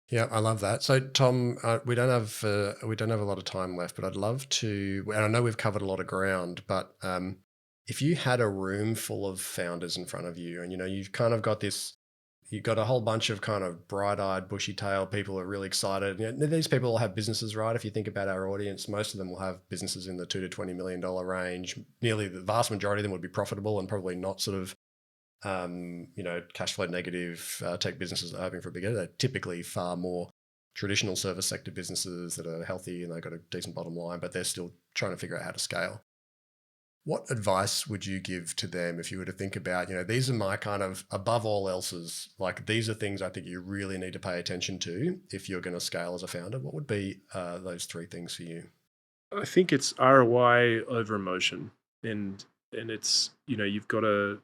Yeah, I love that. So, Tom, we don't have a lot of time left, but I'd love to. And I know we've covered a lot of ground, but if you had a room full of founders in front of you, and you've kind of got this. You've got a whole bunch of kind of bright-eyed, bushy-tailed people who are really excited. These people all have businesses, right? If you think about our audience, most of them will have businesses in the $2 to $20 million range. Nearly the vast majority of them would be profitable and probably not sort of, cash flow negative tech businesses that are hoping for a bigger. They're typically far more traditional service sector businesses that are healthy and they've got a decent bottom line, but they're still trying to figure out how to scale. What advice would you give to them if you were to think about, these are my kind of above all else's, like these are things I think you really need to pay attention to if you're going to scale as a founder? What would be those three things for you? I think it's ROI over emotion, and it's you've got to,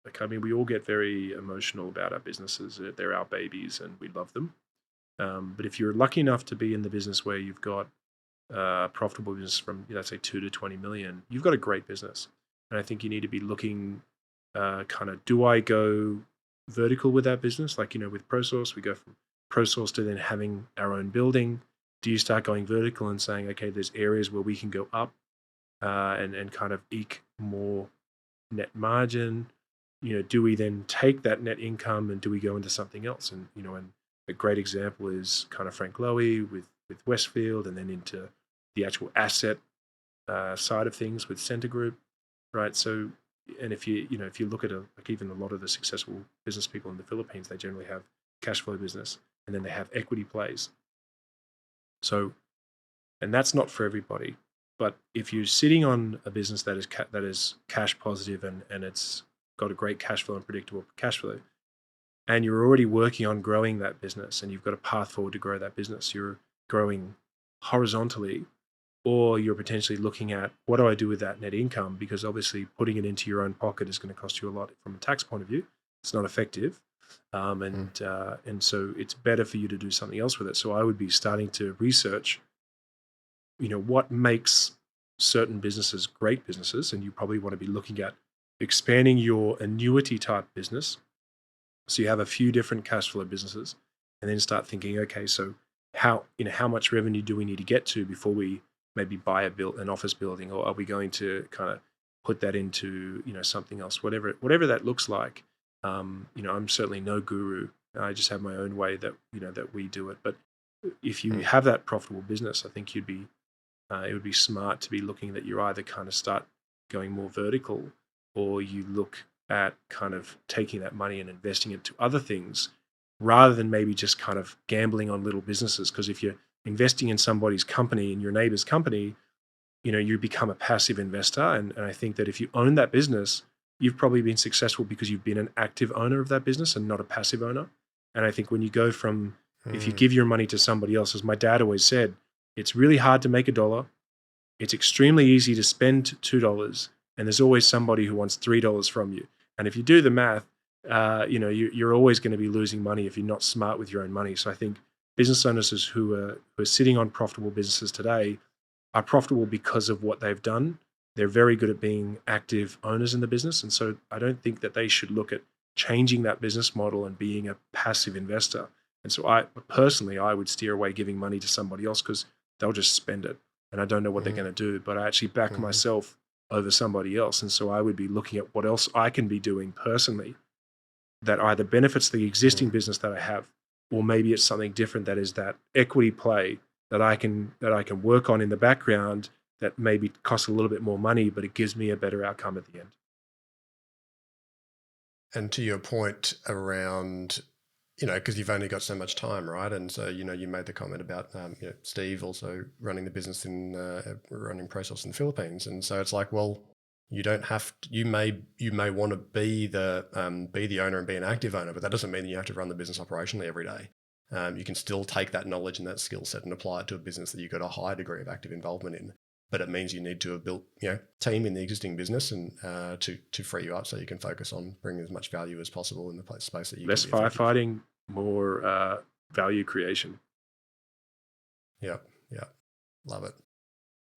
like, I mean, we all get very emotional about our businesses. They're our babies, and we love them. But if you're lucky enough to be in the business where you've got profitable business from, let's say, 2 to 20 million, you've got a great business. And I think you need to be looking kind of, do I go vertical with that business? Like, with ProSource, we go from ProSource to then having our own building. Do you start going vertical and saying, okay, there's areas where we can go up and kind of eke more net margin? Do we then take that net income and do we go into something else? And, and a great example is kind of Frank Lowy with Westfield, and then into the actual asset side of things with Center Group, right? So, and if you look at like even a lot of the successful business people in the Philippines, they generally have cash flow business, and then they have equity plays. So, and that's not for everybody. But if you're sitting on a business that is cash positive and it's got a great cash flow and predictable cash flow, and you're already working on growing that business, and you've got a path forward to grow that business, you're growing horizontally, or you're potentially looking at, what do I do with that net income? Because obviously putting it into your own pocket is going to cost you a lot from a tax point of view. It's not effective. And so it's better for you to do something else with it. So I would be starting to research, what makes certain businesses great businesses, and you probably want to be looking at expanding your annuity type business. So you have a few different cash flow businesses, and then start thinking, okay, so how much revenue do we need to get to before we maybe buy an office building, or are we going to kind of put that into something else, whatever that looks like. I'm certainly no guru I just have my own way that we do it. But if you have that profitable business, I think it would be smart to be looking that you either kind of start going more vertical, or you look at kind of taking that money and investing it to other things, rather than maybe just kind of gambling on little businesses. Because if you're investing in somebody's company, in your neighbor's company, you become a passive investor. And I think that if you own that business, you've probably been successful because you've been an active owner of that business and not a passive owner. And I think when you go from, if you give your money to somebody else, as my dad always said, it's really hard to make $1. It's extremely easy to spend $2, and there's always somebody who wants $3 from you. And if you do the math, you're always going to be losing money if you're not smart with your own money. So I think business owners who are sitting on profitable businesses today are profitable because of what they've done. They're very good at being active owners in the business. And so I don't think that they should look at changing that business model and being a passive investor. And so I would steer away giving money to somebody else, because they'll just spend it. And I don't know what they're going to do, but I actually back myself over somebody else. And so I would be looking at what else I can be doing personally that either benefits the existing business that I have, or maybe it's something different that is that equity play that I can work on in the background that maybe costs a little bit more money, but it gives me a better outcome at the end. And to your point around, because you've only got so much time, right? And so, you made the comment about Steve also running the business in running ProSource in the Philippines. And so it's like, well, you don't have to, you may want to be the owner and be an active owner, but that doesn't mean that you have to run the business operationally every day. You can still take that knowledge and that skill set and apply it to a business that you've got a high degree of active involvement in. But it means you need to have built, team in the existing business and to free you up so you can focus on bringing as much value as possible in the space that you less can be firefighting, more value creation. Yeah, love it.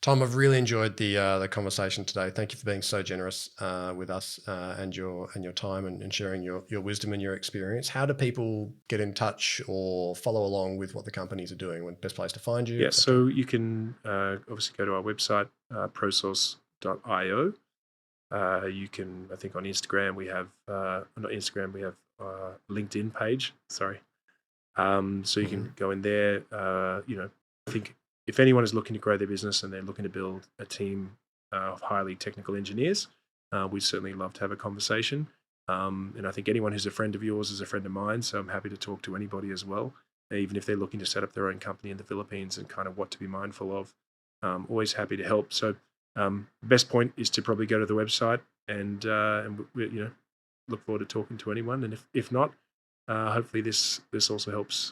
Tom, I've really enjoyed the conversation today. Thank you for being so generous with us and your time and sharing your wisdom and your experience. How do people get in touch or follow along with what the companies are doing? What's the best place to find you? Yeah, so you can obviously go to our website, prosource.io. You can, I think on Instagram we have, not Instagram, we have LinkedIn page, sorry. So you can go in there, I think if anyone is looking to grow their business and they're looking to build a team of highly technical engineers, we'd certainly love to have a conversation. And I think anyone who's a friend of yours is a friend of mine, so I'm happy to talk to anybody as well, even if they're looking to set up their own company in the Philippines and kind of what to be mindful of. Always happy to help. So best point is to probably go to the website and look forward to talking to anyone. And if not, hopefully this also helps,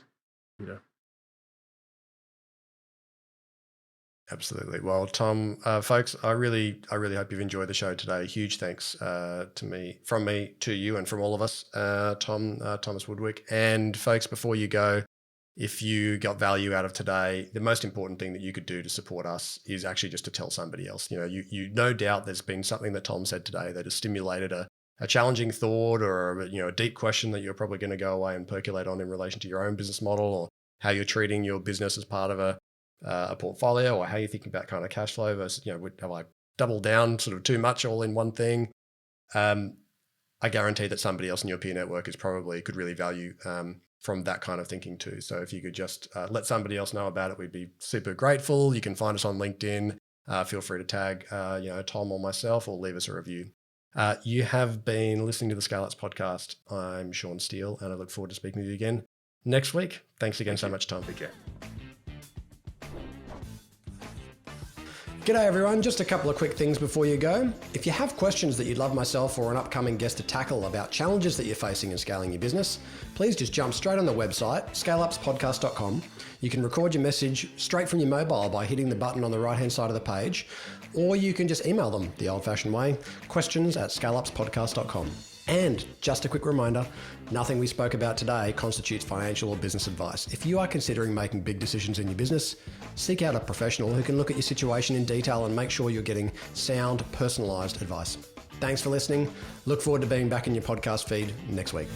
Absolutely. Well, Tom, folks, I really hope you've enjoyed the show today. Huge thanks from me to you and from all of us, Thomas Woudwyk. And folks, before you go, if you got value out of today, the most important thing that you could do to support us is actually just to tell somebody else. You no doubt there's been something that Tom said today that has stimulated a challenging thought or a deep question that you're probably going to go away and percolate on in relation to your own business model or how you're treating your business as part of a portfolio, or how you're thinking about kind of cash flow versus, have I doubled down sort of too much all in one thing? I guarantee that somebody else in your peer network could really value from that kind of thinking too. So if you could just let somebody else know about it, we'd be super grateful. You can find us on LinkedIn. Feel free to tag Tom or myself, or leave us a review. You have been listening to the Scale Ups podcast. I'm Sean Steele, and I look forward to speaking with you again next week. Thanks again so much, Tom. Take care. G'day everyone, just a couple of quick things before you go. If you have questions that you'd love myself or an upcoming guest to tackle about challenges that you're facing in scaling your business, please just jump straight on the website, scaleupspodcast.com. You can record your message straight from your mobile by hitting the button on the right-hand side of the page, or you can just email them the old-fashioned way, questions@scaleupspodcast.com. And just a quick reminder, nothing we spoke about today constitutes financial or business advice. If you are considering making big decisions in your business, seek out a professional who can look at your situation in detail and make sure you're getting sound, personalised advice. Thanks for listening. Look forward to being back in your podcast feed next week.